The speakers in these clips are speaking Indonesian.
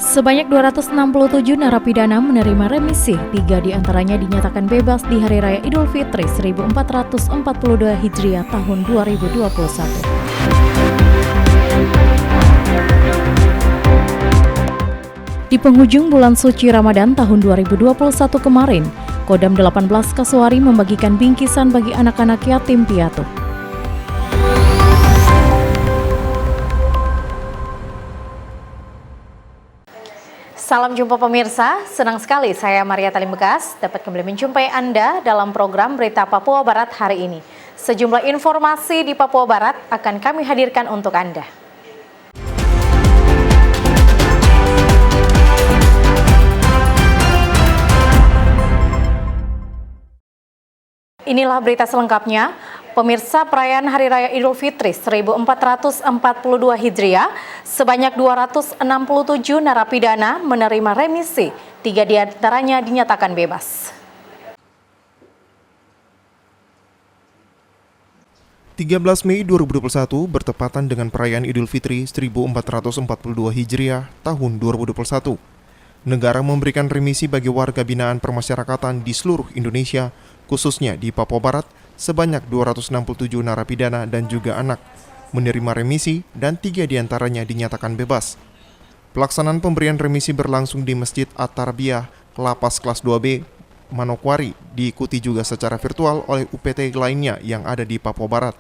Sebanyak 267 narapidana menerima remisi, 3 diantaranya dinyatakan bebas di Hari Raya Idul Fitri 1442 Hijriah tahun 2021. Di penghujung bulan suci Ramadan tahun 2021 kemarin, Kodam 18 Kasuari membagikan bingkisan bagi anak-anak yatim piatu. Salam jumpa pemirsa, senang sekali saya Maria Talim Bekas dapat kembali menjumpai Anda dalam program Berita Papua Barat hari ini. Sejumlah informasi di Papua Barat akan kami hadirkan untuk Anda. Inilah berita selengkapnya. Pemirsa, perayaan Hari Raya Idul Fitri 1442 Hijriah, sebanyak 267 narapidana menerima remisi, 3 diantaranya dinyatakan bebas. 13 Mei 2021 bertepatan dengan perayaan Idul Fitri 1442 Hijriah tahun 2021. Negara memberikan remisi bagi warga binaan permasyarakatan di seluruh Indonesia, khususnya di Papua Barat, sebanyak 267 narapidana dan juga anak menerima remisi dan 3 diantaranya dinyatakan bebas. Pelaksanaan pemberian remisi berlangsung di Masjid At-Tarbiyah, Lapas Kelas 2B, Manokwari, diikuti juga secara virtual oleh UPT lainnya yang ada di Papua Barat.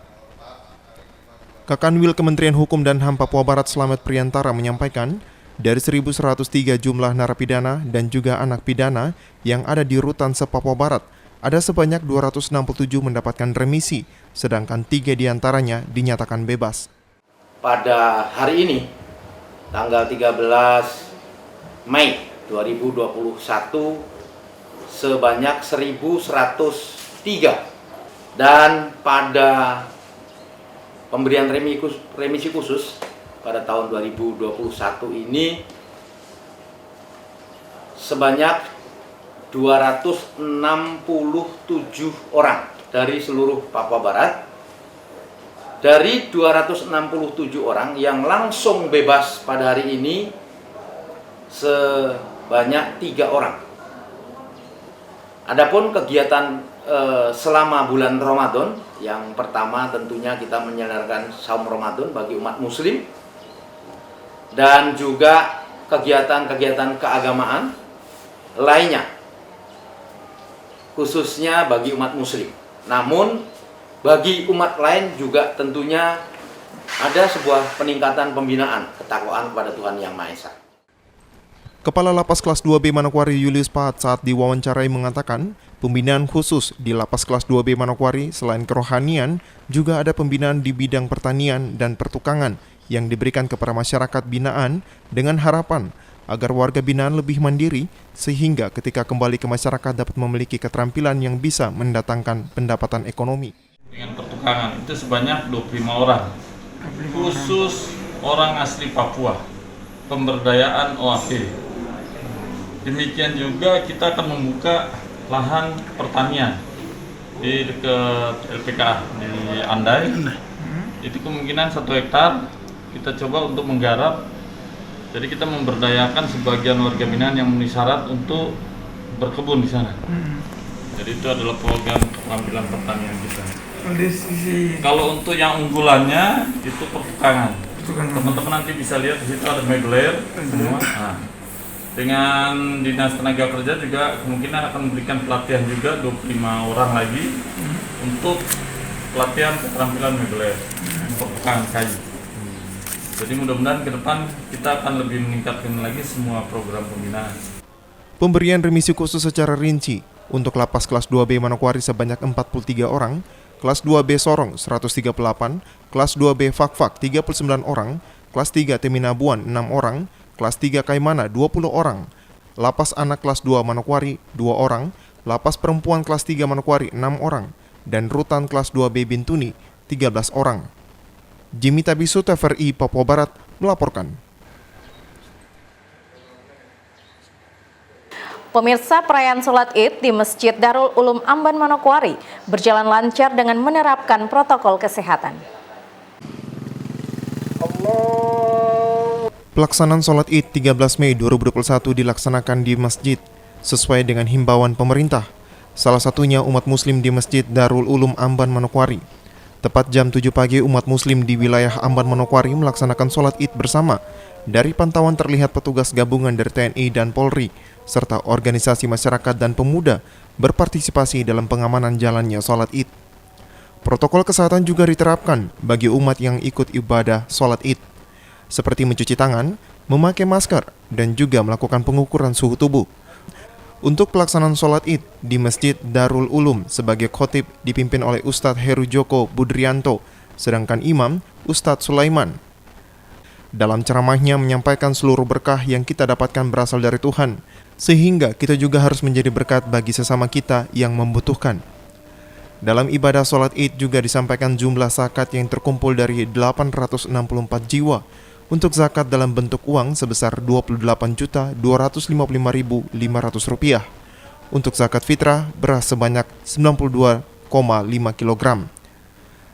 Kakanwil Kementerian Hukum dan HAM Papua Barat Slamet Priantara menyampaikan, dari 1.103 jumlah narapidana dan juga anak pidana yang ada di rutan se-Papua Barat, ada sebanyak 267 mendapatkan remisi, sedangkan 3 diantaranya dinyatakan bebas. Pada hari ini, tanggal 13 Mei 2021, sebanyak 1.103. Dan pada pemberian remisi khusus pada tahun 2021 ini, sebanyak 267 orang dari seluruh Papua Barat. Dari 267 orang yang langsung bebas pada hari ini sebanyak 3 orang. Adapun kegiatan selama bulan Ramadan, yang pertama tentunya kita menyelenggarakan saum Ramadan bagi umat muslim dan juga kegiatan-kegiatan keagamaan lainnya, khususnya bagi umat muslim. Namun bagi umat lain juga tentunya ada sebuah peningkatan pembinaan ketakwaan kepada Tuhan Yang Maha Esa. Kepala Lapas Kelas 2B Manokwari Julius Pahat saat diwawancarai mengatakan, pembinaan khusus di Lapas Kelas 2B Manokwari selain kerohanian, juga ada pembinaan di bidang pertanian dan pertukangan yang diberikan kepada masyarakat binaan dengan harapan agar warga binaan lebih mandiri, sehingga ketika kembali ke masyarakat dapat memiliki keterampilan yang bisa mendatangkan pendapatan ekonomi. Dengan pertukangan itu sebanyak 25 orang, khusus orang asli Papua, pemberdayaan OAP. Demikian juga kita akan membuka lahan pertanian di dekat LPKA di Andai. Itu kemungkinan 1 hektar kita coba untuk menggarap. Jadi kita memberdayakan sebagian warga binaan yang memenuhi syarat untuk berkebun di sana. Jadi itu adalah program keterampilan pertanian kita. Kalau untuk yang unggulannya itu pertukangan. Teman-teman nanti bisa lihat di situ ada megeler semua. Nah, dengan Dinas Tenaga Kerja juga kemungkinan akan memberikan pelatihan juga 25 orang lagi untuk pelatihan keterampilan megeler, pertukangan kayu. Jadi mudah-mudahan ke depan kita akan lebih meningkatkan lagi semua program pembinaan. Pemberian remisi khusus secara rinci untuk Lapas Kelas 2B Manokwari sebanyak 43 orang, Kelas 2B Sorong 138, Kelas 2B Fakfak 39 orang, Kelas 3 Teminabuan 6 orang, Kelas 3 Kaimana 20 orang, Lapas Anak Kelas 2 Manokwari 2 orang, Lapas Perempuan Kelas 3 Manokwari 6 orang, dan Rutan Kelas 2B Bintuni 13 orang. Jimmy Tabisu, TVRI Papua Barat melaporkan. Pemirsa, perayaan sholat Id di Masjid Darul Ulum Amban Manokwari berjalan lancar dengan menerapkan protokol kesehatan. Pelaksanaan sholat Id 13 Mei 2021 dilaksanakan di masjid sesuai dengan himbauan pemerintah. Salah satunya umat muslim di Masjid Darul Ulum Amban Manokwari. Tepat jam 7 pagi umat muslim di wilayah Amban Manokwari melaksanakan sholat Id bersama. Dari pantauan terlihat petugas gabungan dari TNI dan Polri serta organisasi masyarakat dan pemuda berpartisipasi dalam pengamanan jalannya sholat Id. Protokol kesehatan juga diterapkan bagi umat yang ikut ibadah sholat Id, seperti mencuci tangan, memakai masker, dan juga melakukan pengukuran suhu tubuh. Untuk pelaksanaan sholat Id di Masjid Darul Ulum sebagai khotib dipimpin oleh Ustadz Heru Joko Budrianto, sedangkan imam Ustadz Sulaiman. Dalam ceramahnya menyampaikan seluruh berkah yang kita dapatkan berasal dari Tuhan, sehingga kita juga harus menjadi berkat bagi sesama kita yang membutuhkan. Dalam ibadah sholat Id juga disampaikan jumlah zakat yang terkumpul dari 864 jiwa untuk zakat dalam bentuk uang sebesar Rp28.255.500. Untuk zakat fitrah beras sebanyak 92,5 kg.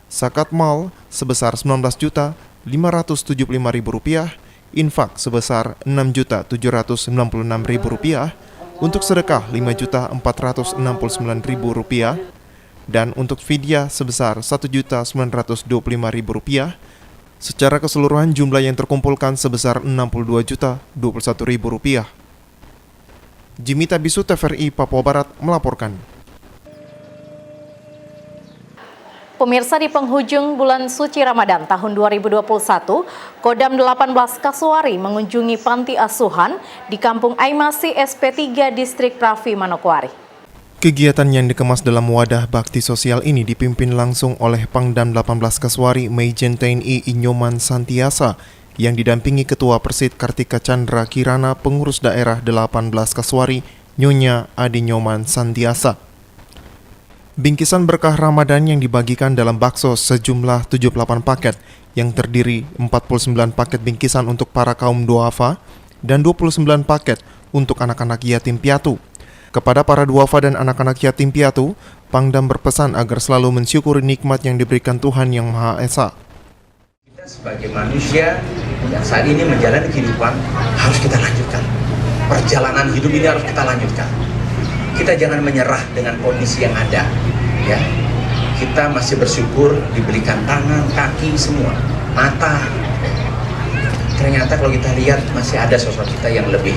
Zakat mal sebesar Rp19.575.000, infak sebesar Rp6.796.000, untuk sedekah Rp5.469.000, dan untuk fidyah sebesar Rp1.925.000. Secara keseluruhan jumlah yang terkumpulkan sebesar Rp62.021.000. Jimita Bisu, TVRI Papua Barat melaporkan. Pemirsa, di penghujung bulan suci Ramadan tahun 2021, Kodam 18 Kasuari mengunjungi panti asuhan di Kampung Aimasi SP3 Distrik Pravi Manokwari. Kegiatan yang dikemas dalam wadah bakti sosial ini dipimpin langsung oleh Pangdam 18 Kasuari Maijen TNI Inyoman Santiasa yang didampingi Ketua Persid Kartika Chandra Kirana, Pengurus Daerah 18 Kasuari Nyonya Adi Nyoman Santiasa. Bingkisan berkah Ramadan yang dibagikan dalam bakso sejumlah 78 paket yang terdiri 49 paket bingkisan untuk para kaum duafa dan 29 paket untuk anak-anak yatim piatu. Kepada para duafa dan anak-anak yatim piatu, Pangdam berpesan agar selalu mensyukuri nikmat yang diberikan Tuhan Yang Maha Esa. Kita sebagai manusia yang saat ini menjalani kehidupan harus kita lanjutkan. Perjalanan hidup ini harus kita lanjutkan. Kita jangan menyerah dengan kondisi yang ada. Ya, kita masih bersyukur diberikan tangan, kaki, semua, mata. Ternyata kalau kita lihat masih ada sosok kita yang lebih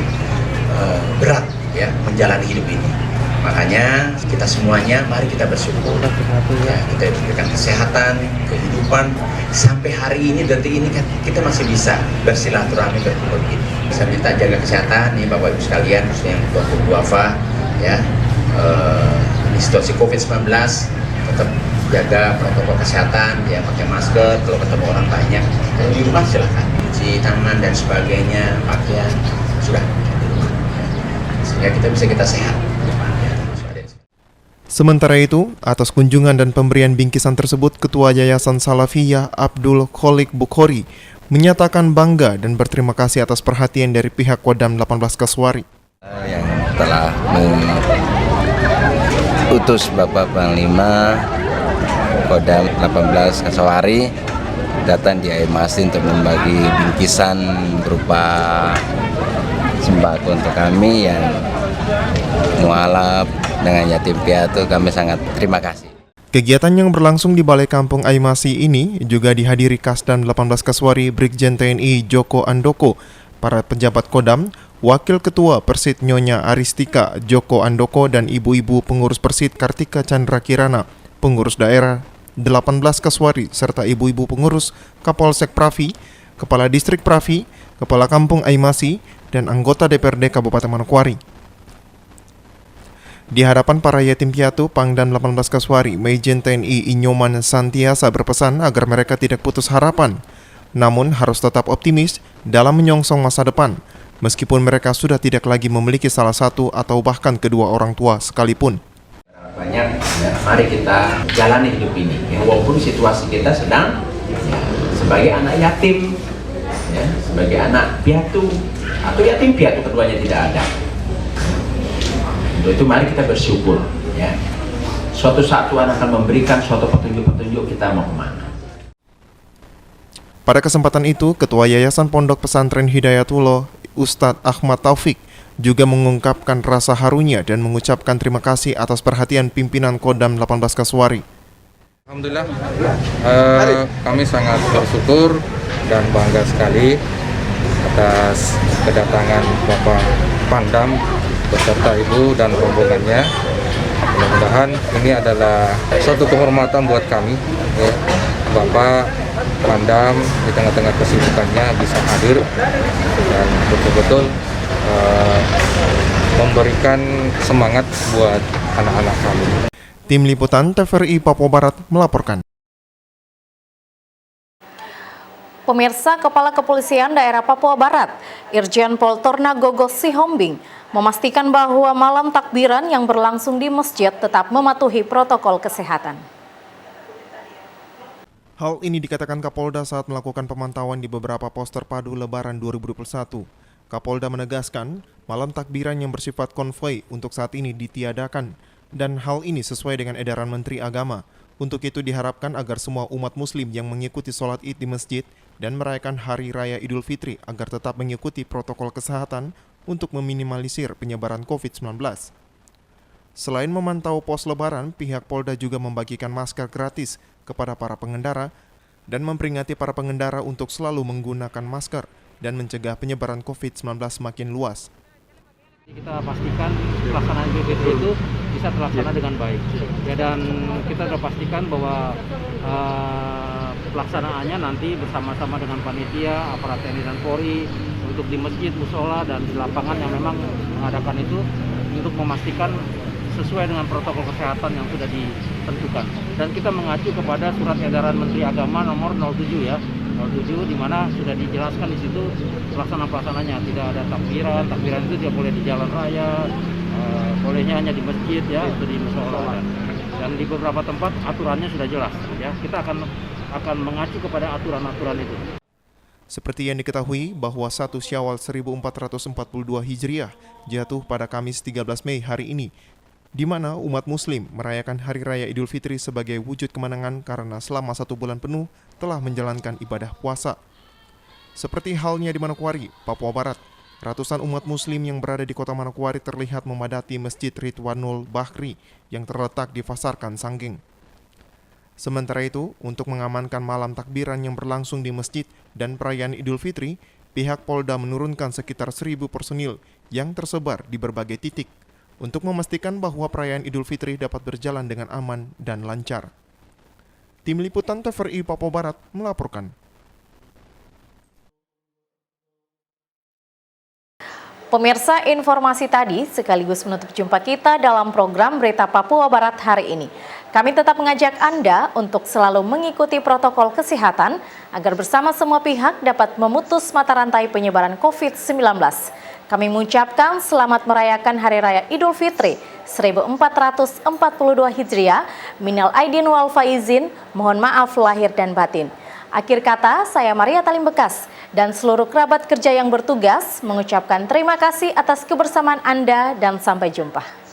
berat, ya, menjalani hidup ini. Makanya kita semuanya mari kita bersyukur, ya, kita diberikan kesehatan, kehidupan sampai hari ini, detik ini kan kita masih bisa bersilaturahmi, berkumpul ini. Saya minta jaga kesehatan nih Bapak Ibu sekalian, khususnya yang untuk duafa, ya, di situasi COVID-19 tetap jaga protokol kesehatan, ya, pakai masker, kalau ketemu orang banyak, kalau di rumah silakan cuci tangan dan sebagainya, pakaian sudah. Ya, kita sehat. Sementara itu, atas kunjungan dan pemberian bingkisan tersebut, Ketua Yayasan Salafiyah Abdul Kholik Bukhori menyatakan bangga dan berterima kasih atas perhatian dari pihak Kodam 18 Kasuari yang telah mengutus Bapak Panglima Kodam 18 Kasuari datang di Aimasi untuk membagi bingkisan berupa sembako untuk kami yang mualaf dengan yatim piatu. Kami sangat terima kasih. Kegiatan yang berlangsung di Balai Kampung Aimasi ini juga dihadiri Kasdan 18 Kasuari Brigjen TNI Joko Andoko, para pejabat Kodam, Wakil Ketua Persid Nyonya Aristika Joko Andoko, dan ibu-ibu pengurus Persid Kartika Chandra Kirana, pengurus daerah 18 Kasuari, serta ibu-ibu pengurus Kapolsek Pravi, Kepala Distrik Pravi, Kepala Kampung Aimasi, dan anggota DPRD Kabupaten Manokwari. Di hadapan para yatim piatu, Pangdam 18 Kasuari Maijen TNI Inyoman Santiasa berpesan agar mereka tidak putus harapan, namun harus tetap optimis dalam menyongsong masa depan, meskipun mereka sudah tidak lagi memiliki salah satu atau bahkan kedua orang tua sekalipun. Banyak, ya, mari kita jalani hidup ini, ya, walaupun situasi kita sedang, ya, sebagai anak yatim, ya, sebagai anak piatu atau yatim piatu, keduanya tidak ada. Untuk itu mari kita bersyukur, ya. Suatu saat Tuhan akan memberikan suatu petunjuk-petunjuk kita mau kemana. Pada kesempatan itu, Ketua Yayasan Pondok Pesantren Hidayatullah, Ustadz Ahmad Taufik, juga mengungkapkan rasa harunya dan mengucapkan terima kasih atas perhatian pimpinan Kodam 18 Kasuari. Alhamdulillah, kami sangat bersyukur dan bangga sekali atas kedatangan Bapak Pandam beserta Ibu dan rombongannya. Mudah-mudahan ini adalah suatu kehormatan buat kami, ya. Bapak Pandam di tengah-tengah kesibukannya bisa hadir dan betul-betul memberikan semangat buat anak-anak kami. Tim Liputan TVRI Papua Barat melaporkan. Pemirsa, Kepala Kepolisian Daerah Papua Barat, Irjen Pol Torna Gogos Sihombing, memastikan bahwa malam takbiran yang berlangsung di masjid tetap mematuhi protokol kesehatan. Hal ini dikatakan Kapolda saat melakukan pemantauan di beberapa pos terpadu Lebaran 2021. Kapolda menegaskan, malam takbiran yang bersifat konvoi untuk saat ini ditiadakan, dan hal ini sesuai dengan edaran Menteri Agama. Untuk itu diharapkan agar semua umat muslim yang mengikuti sholat id di masjid dan merayakan Hari Raya Idul Fitri agar tetap mengikuti protokol kesehatan untuk meminimalisir penyebaran COVID-19. Selain memantau pos Lebaran, pihak Polda juga membagikan masker gratis kepada para pengendara dan memperingati para pengendara untuk selalu menggunakan masker dan mencegah penyebaran COVID-19 semakin luas. Kita pastikan pelaksanaan Idul Fitri itu bisa terlaksana dengan baik. Ya, dan kita sudah pastikan bahwa pelaksanaannya nanti bersama-sama dengan panitia, aparat TNI dan Polri untuk di masjid, musola dan di lapangan yang memang mengadakan itu untuk memastikan sesuai dengan protokol kesehatan yang sudah ditentukan. Dan kita mengacu kepada surat edaran Menteri Agama nomor 07 ya. 07 di mana sudah dijelaskan di situ pelaksananya tidak ada takbiran itu tidak boleh di jalan raya, bolehnya hanya di masjid ya atau di musola dan di beberapa tempat aturannya sudah jelas ya. Kita akan mengacu kepada aturan-aturan itu. Seperti yang diketahui bahwa 1 Syawal 1442 Hijriah jatuh pada Kamis 13 Mei hari ini, di mana umat muslim merayakan Hari Raya Idul Fitri sebagai wujud kemenangan karena selama 1 bulan penuh telah menjalankan ibadah puasa. Seperti halnya di Manokwari, Papua Barat, ratusan umat muslim yang berada di kota Manokwari terlihat memadati Masjid Ridwanul Bahri yang terletak di Fasarkan Sanggeng. Sementara itu, untuk mengamankan malam takbiran yang berlangsung di masjid dan perayaan Idul Fitri, pihak Polda menurunkan sekitar 1.000 personil yang tersebar di berbagai titik untuk memastikan bahwa perayaan Idul Fitri dapat berjalan dengan aman dan lancar. Tim Liputan TVRI Papua Barat melaporkan. Pemirsa, informasi tadi sekaligus menutup jumpa kita dalam program Berita Papua Barat hari ini. Kami tetap mengajak Anda untuk selalu mengikuti protokol kesehatan agar bersama semua pihak dapat memutus mata rantai penyebaran COVID-19. Kami mengucapkan selamat merayakan Hari Raya Idul Fitri 1442 Hijriah, minal aidin wal faizin, mohon maaf lahir dan batin. Akhir kata, saya Maria Talim Bekas dan seluruh kerabat kerja yang bertugas mengucapkan terima kasih atas kebersamaan Anda dan sampai jumpa.